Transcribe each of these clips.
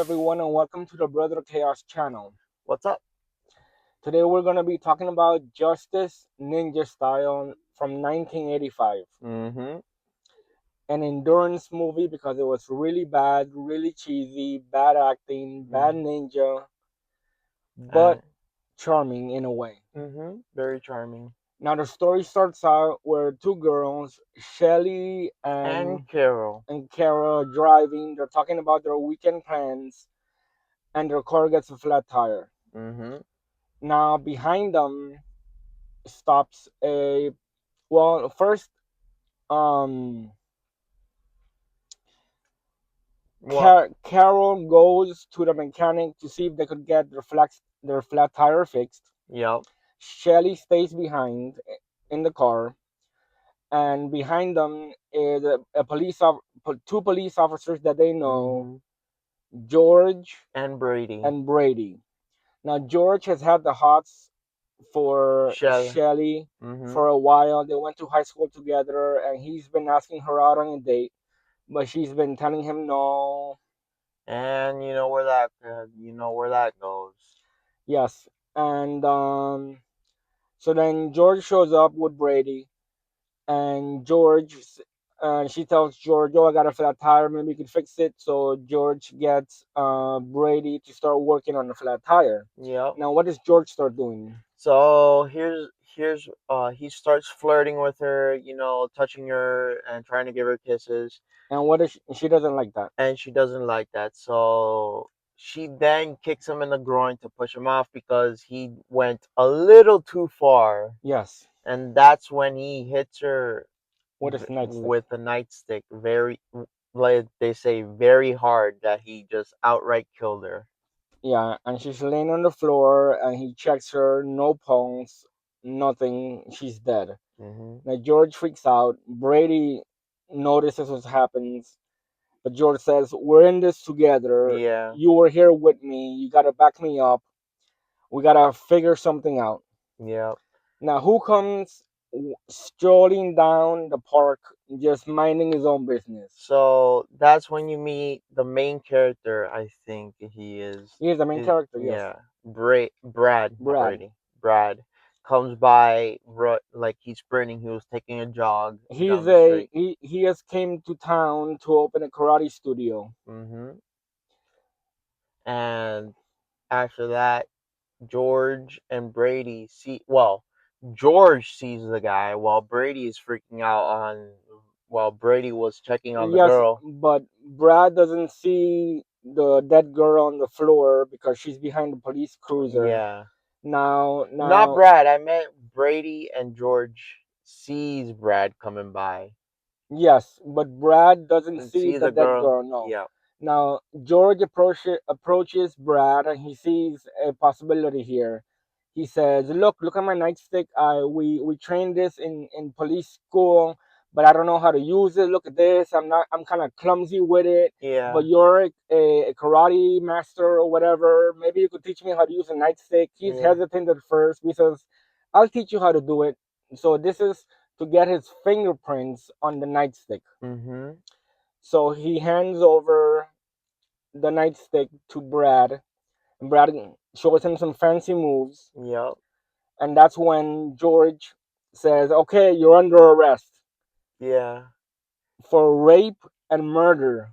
everyone, and welcome to the Brother Chaos channel. What's up? Today, we're going to be talking about Justice Ninja Style from 1985, Mm-hmm. an endurance movie because it was really bad, really cheesy, bad acting, bad ninja, but And charming in a way. very charming. Now, the story starts out where two girls, Shelly And Carol. and Kara, are driving. They're talking about their weekend plans, and their car gets a flat tire. Mm-hmm. Now, behind them stops a first um Well, Carol goes to the mechanic to see if they could get their flat tire fixed. yep. Shelly stays behind in the car, and behind them is two police officers that they know, Mm-hmm. George And Brady. and Brady. Now George has had the hots for Shell. Shelly Mm-hmm. for a while. They went to high school together, and he's been asking her out on a date, but she's been telling him no. And you know where that goes. Yes, and so then George shows up with Brady, and she tells George, "Oh, I got a flat tire. Maybe you can fix it." So George gets Brady to start working on the flat tire. Yep. Now, what does George start doing? So here's he starts flirting with her, touching her and trying to give her kisses, And what is she doesn't like that. and she doesn't like that. So she then kicks him in the groin to push him off because he went a little too far. Yes, And that's when he hits her what is nightstick? with a nightstick, very, like they say, very hard, that he just outright killed her. Yeah, and she's laying on the floor, and he checks her, no pulse, nothing. She's dead. Hmm. Now George freaks out. Brady notices what happens, but George says, "We're in this together. Yeah. You were here with me. You gotta back me up. We gotta figure something out." Yeah. Now, who comes strolling down the park, just minding his own business? So that's when you meet the main character. I think he is. He's the main character. Yes, Yeah. Brad, not Brad. Brady. Brad comes by, like he's sprinting. He was taking a jog down the street. He has came to town to open a karate studio. Hmm. And after that, George and Brady George sees the guy while Brady is freaking out while Brady was checking on the Yes, girl. but Brad doesn't see the dead girl on the floor because she's behind the police cruiser. Yeah. Now, Not now, Brad, I meant Brady and George sees Brad coming by yes, but Brad doesn't and see sees the a dead girl. girl. No. Yeah. Now, George approaches Brad, and he sees a possibility here. He says, "Look at my nightstick. We trained this in police school, but I don't know how to use it. Look at this. I'm kind of clumsy with it. Yeah. But you're a karate master or whatever. Maybe you could teach me how to use a nightstick." He's Yeah. hesitant at first. He says, "I'll teach you how to do it." So this is to get his fingerprints on the nightstick. Mhm. So he hands over the nightstick to Brad, and Brad shows him some fancy moves, Yep. and that's when George says, "Okay, you're under arrest Yeah. for rape and murder."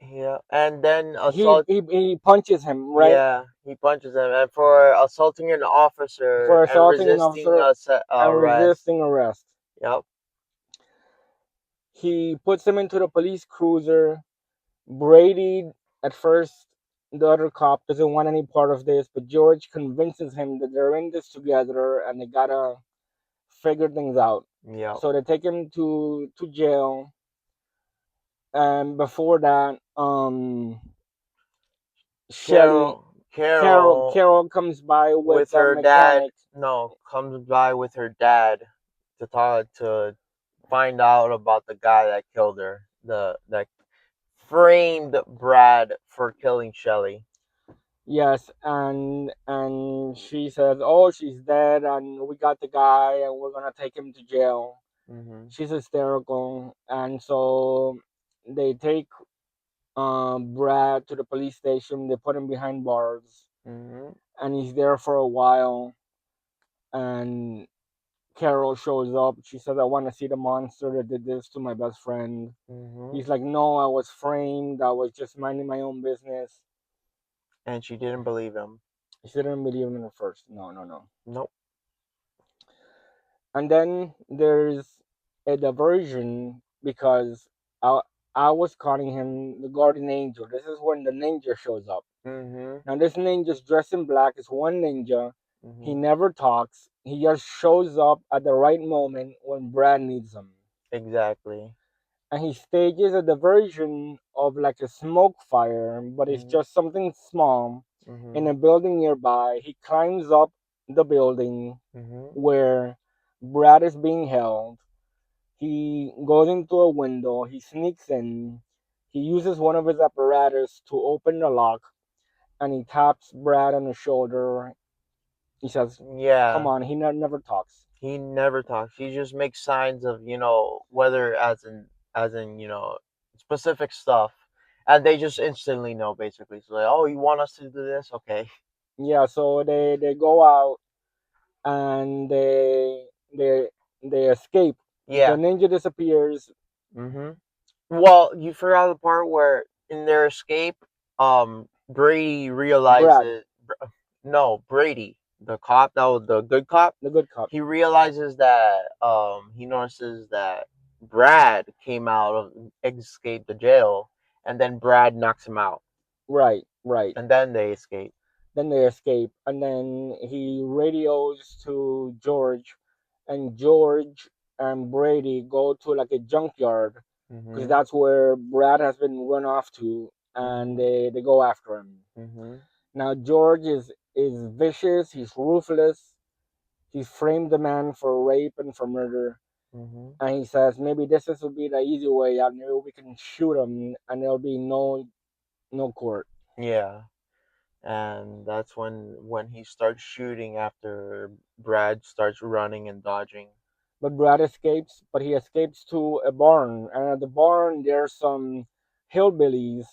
Yeah. And then He assault. he, he punches him, right, Yeah, he punches him, and for assaulting an officer for and assaulting an resisting officer and arrest. resisting arrest. Yep. He puts him into the police cruiser. Brady, at first, the other cop doesn't want any part of this, but George convinces him that they're in this together and they gotta figure things out. Yep. So they take him to jail, and before that, Shelly, Carol. Carol Carol comes by with with the her dad. mechanic. No, comes by with her dad to talk to find out about the guy that killed her. The that framed Brad for killing Shelly. Yes, and she says, "Oh, she's dead, and we got the guy, and we're gonna take him to jail." Mhm. She's hysterical, and so they take Brad to the police station. They put him behind bars, Mhm. and he's there for a while. And Carol shows up. She says, "I want to see the monster that did this to my best friend." Mhm. He's like, "No, I was framed. I was just minding my own business." And she didn't believe him. She didn't believe him at first. No, no, no. Nope. And then there's a diversion because I I was calling him the guardian angel. This is when the ninja shows up. Mhm. Now this ninja's dressed in black. Is one ninja. He Mhm. never talks. He just shows up at the right moment when Brad needs him. Exactly. And he stages a diversion of like a smoke fire, but it's Mhm. just something small in Mhm. a building nearby. He climbs up the building Mhm. where Brad is being held. He goes into a window, he sneaks in, he uses one of his apparatus to open the lock, and he taps Brad on the shoulder. He says, "Come Yeah. on," he never talks. He never talks. He just makes signs of, whether as in specific stuff, and they just instantly know basically. So like, oh, you want us to do this? Okay. Yeah, so they go out and they they escape. The Yeah. ninja disappears. Mhm. Well, you forgot the part where in their escape, Brady Brad, realizes. No, Brady, the cop that was the good cop. the good cop. He realizes that he notices that Brad came out of escaped the jail, and then Brad knocks him out, Right, right. and then they escape. Then they escape, and then he radios to George, and George and Brady go to like a junkyard because Mhm. that's where Brad has been run off to, and Mhm. they go after him. Mhm. Now George is vicious. He's ruthless. He framed the man for rape and for murder, Mhm. and he says maybe this will be the easy way out. Maybe we can shoot him, and there'll be no court. Yeah, and that's when he starts shooting after Brad starts running and dodging. But Brad escapes, but he escapes to a barn. And at the barn, there's some hillbillies,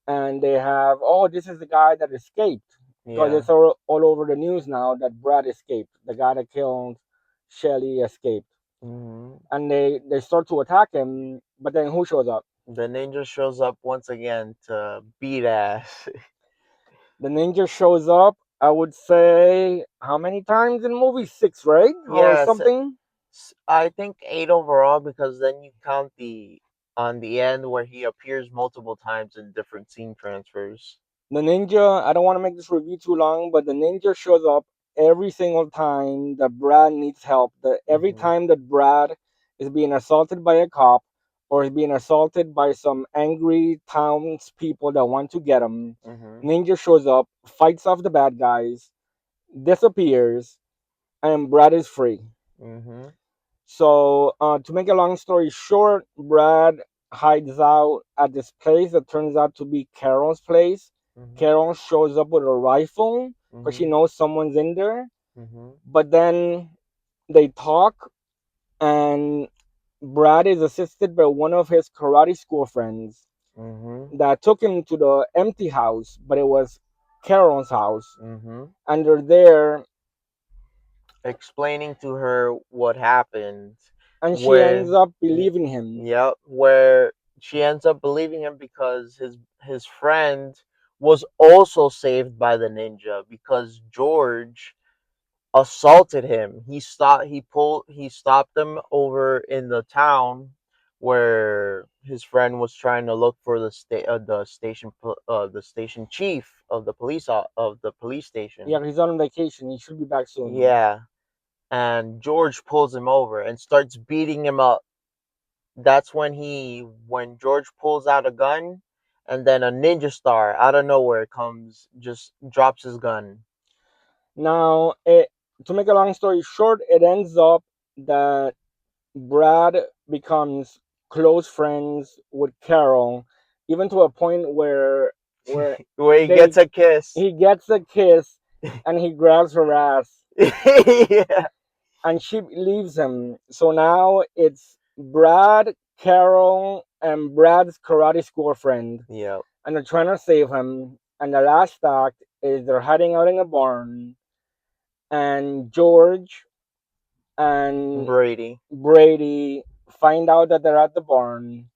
and they have, oh, this is the guy that escaped. Because Yeah. it's all over the news now that Brad escaped. The guy that killed Shelly escaped. Mhm. And they start to attack him, but then who shows up? The ninja shows up once again to beat ass. The ninja shows up, I would say, how many times in the movie? Six, right? Or Yes, something? I think eight overall because then you count the on the end where he appears multiple times in different scene transfers. The ninja, I don't want to make this review too long, but the ninja shows up every single time that Brad needs help. Every Mhm. time that Brad is being assaulted by a cop or is being assaulted by some angry townspeople that want to get him, Mhm. Ninja shows up, fights off the bad guys, disappears, and Brad is free. Mhm. So, to make a long story short, Brad hides out at this place that turns out to be Carol's place. Mhm. Carol shows up with a rifle because she Mhm. knows someone's in there. Mhm. But then they talk, and Brad is assisted by one of his karate school friends Mhm. that took him to the empty house, but it was Carol's house. Mhm. And they're there, Explaining to her what happened, and she ends where, up y- believing him. yep, where she ends up believing him because his friend was also saved by the ninja because George assaulted him. He stopped him over in the town where his friend was trying to look for the station chief of the police Yeah, station. he's on vacation. He should be back soon. Yeah, and George pulls him over and starts beating him up. That's when George pulls out a gun, and then a ninja star out of nowhere comes, just drops his gun. Now, to make a long story short, it ends up that Brad becomes close friends with Carol, even to a point where Where he they gets a kiss. he gets a kiss and he grabs her ass Yeah. and she leaves him. So now it's Brad, Carol and Brad's karate school friend, Yep. and they're trying to save him. And the last act is they're hiding out in a barn, and George and Brady. Brady find out that they're at the barn,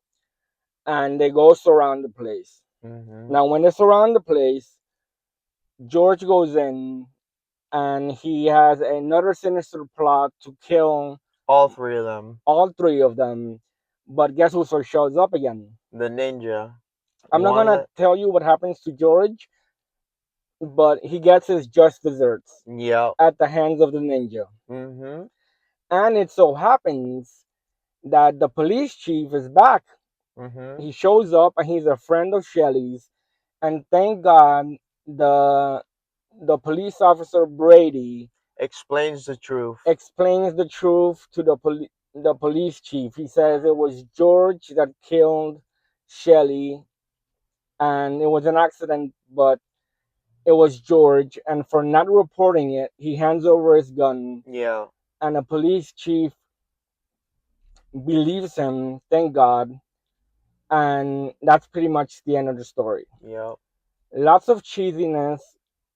and they go surround the place. Hmm. Now, when they surround the place, George goes in, and he has another sinister plot to kill All three of them. all three of them. But guess who so shows up again? The ninja. I'm not One gonna that. tell you what happens to George, but he gets his just desserts Yep. at the hands of the ninja. Hmm. And it so happens that the police chief is back. Hmm. He shows up and he's a friend of Shelly's. And thank God the the police officer Brady Explains the truth. explains the truth to the police chief. He says it was George that killed Shelly, and it was an accident, but it was George. And for not reporting it, he hands over his gun, Yeah. and the police chief believes him. Thank God, and that's pretty much the end of the story. Yep. Lots of cheesiness.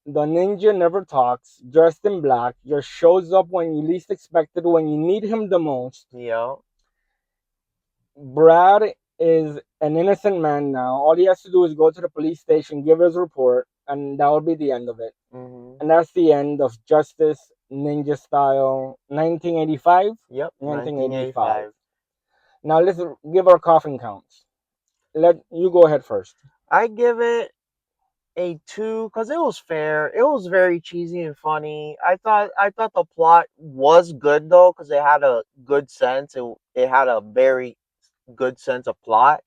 The ninja never talks, dressed in black, just shows up when you least expect it, when you need him the most. Yep. Brad is an innocent man now. All he has to do is go to the police station, give his report, and that will be the end of it. Hmm. And that's the end of Justice Ninja Style 1985. Yep. 1985. 1985. Now let's give our coffin counts. Let you go ahead first. I give it a 2 because it was fair. It was very cheesy and funny. I thought the plot was good though because it had a good sense. It had a very good sense of plot.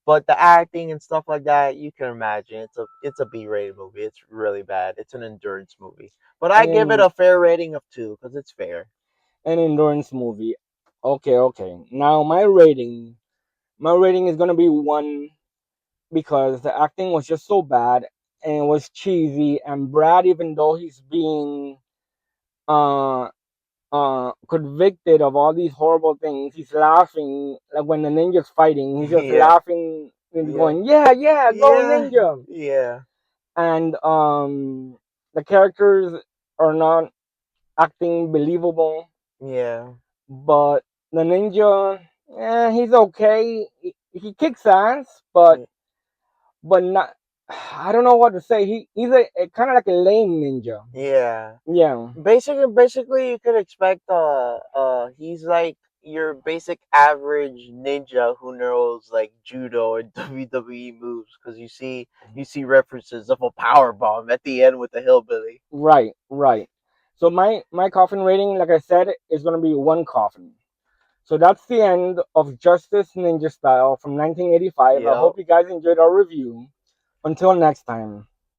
But the acting and stuff like that, you can imagine it's a B-rated movie. It's really bad. It's an endurance movie. But I And give it in a fair rating of 2 because it's fair. an endurance movie. Okay, okay. Now my rating is gonna be 1 because the acting was just so bad and it was cheesy. And Brad, even though he's being uh convicted of all these horrible things, he's laughing like when the ninja's fighting. He's just Yeah, laughing and yeah, going, "Yeah, yeah, go yeah, ninja!" yeah, And the characters are not acting believable, yeah, but the ninja, he's okay. He kicks ass, but not. I don't know what to say. He's a kind of like a lame ninja. yeah. Yeah, Basically, you could expect he's like your basic average ninja who knows like judo and WWE moves because you see references of a power bomb at the end with the hillbilly. right, right. So my coffin rating, like I said, is gonna be 1 coffin. So that's the end of Justice Ninja Style from 1985. I Yep. hope you guys enjoyed our review. Until next time.